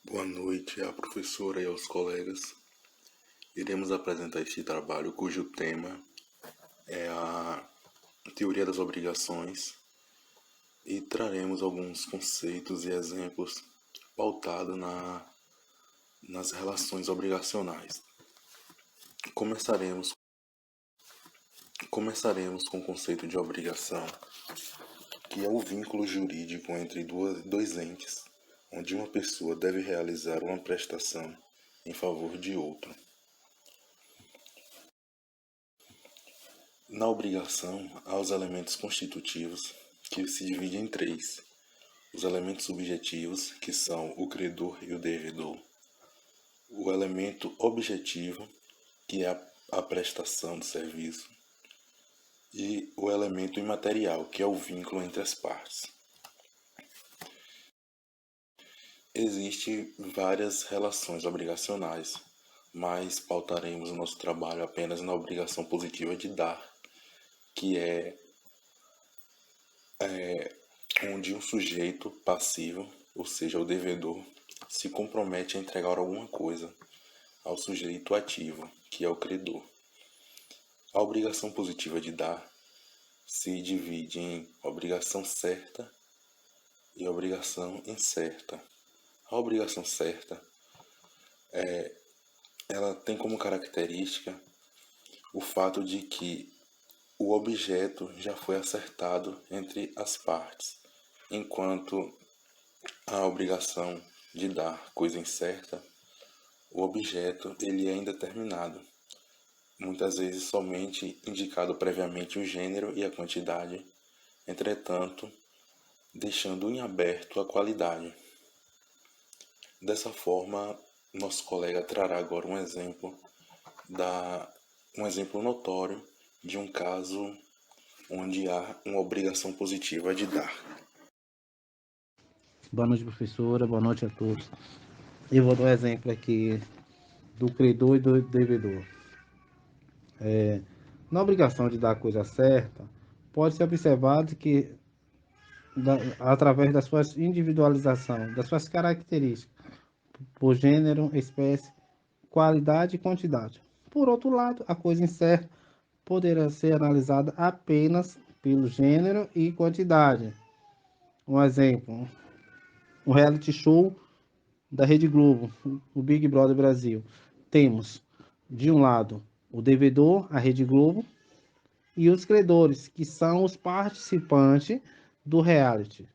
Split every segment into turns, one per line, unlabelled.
Boa noite à professora e aos colegas. Iremos apresentar este trabalho cujo tema é a teoria das obrigações e traremos alguns conceitos e exemplos pautados nas relações obrigacionais. Começaremos com o conceito de obrigação, que é o vínculo jurídico entre dois entes, onde uma pessoa deve realizar uma prestação em favor de outra. Na obrigação, há os elementos constitutivos, que se dividem em três. Os elementos subjetivos, que são o credor e o devedor. O elemento objetivo, que é a prestação do serviço. E o elemento imaterial, que é o vínculo entre as partes. Existem várias relações obrigacionais, mas pautaremos o nosso trabalho apenas na obrigação positiva de dar, que é onde um sujeito passivo, ou seja, o devedor, se compromete a entregar alguma coisa ao sujeito ativo, que é o credor. A obrigação positiva de dar se divide em obrigação certa e obrigação incerta. A obrigação certa ela tem como característica o fato de que o objeto já foi acertado entre as partes, enquanto a obrigação de dar coisa incerta, o objeto ele é indeterminado, muitas vezes somente indicado previamente o gênero e a quantidade, entretanto, deixando em aberto a qualidade. Dessa forma, nosso colega trará agora um exemplo notório de um caso onde há uma obrigação positiva de dar.
Boa noite, professora. Boa noite a todos. Eu vou dar um exemplo aqui do credor e do devedor. Na obrigação de dar a coisa certa, pode ser observado que, através da sua individualização, das suas características, por gênero, espécie, qualidade e quantidade. Por outro lado, a coisa incerta poderá ser analisada apenas pelo gênero e quantidade. Um exemplo, um reality show da Rede Globo, o Big Brother Brasil. Temos, de um lado, o devedor, a Rede Globo, e os credores, que são os participantes do reality.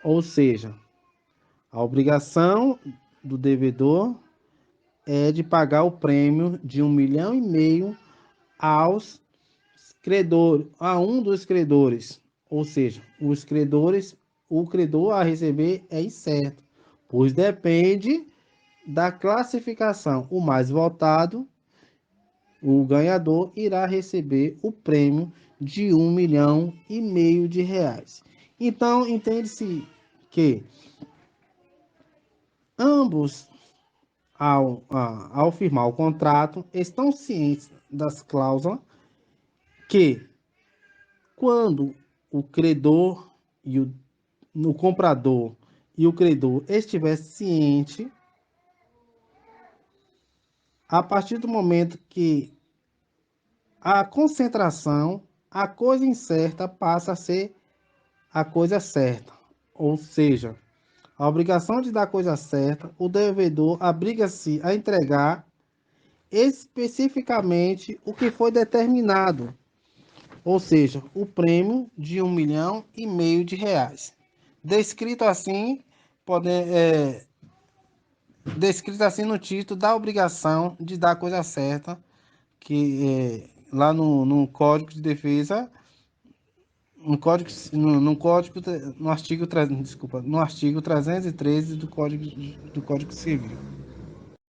Ou seja, a obrigação do devedor é de pagar o prêmio de 1,5 milhão aos credores, a um dos credores. Ou seja, os credores, o credor a receber é incerto, pois depende da classificação. O mais votado, o ganhador, irá receber o prêmio de 1,5 milhão de reais. Então, entende-se que ambos, ao firmar o contrato, estão cientes das cláusulas que, quando o credor e o comprador e o credor estiver ciente, a partir do momento que a concentração, a coisa incerta passa a ser a coisa certa. Ou seja, a obrigação de dar a coisa certa, o devedor obriga-se a entregar especificamente o que foi determinado, ou seja, o prêmio de 1,5 milhão de reais. Descrito assim no título da obrigação de dar a coisa certa, que lá no Código de Defesa, no artigo 313 do Código Civil.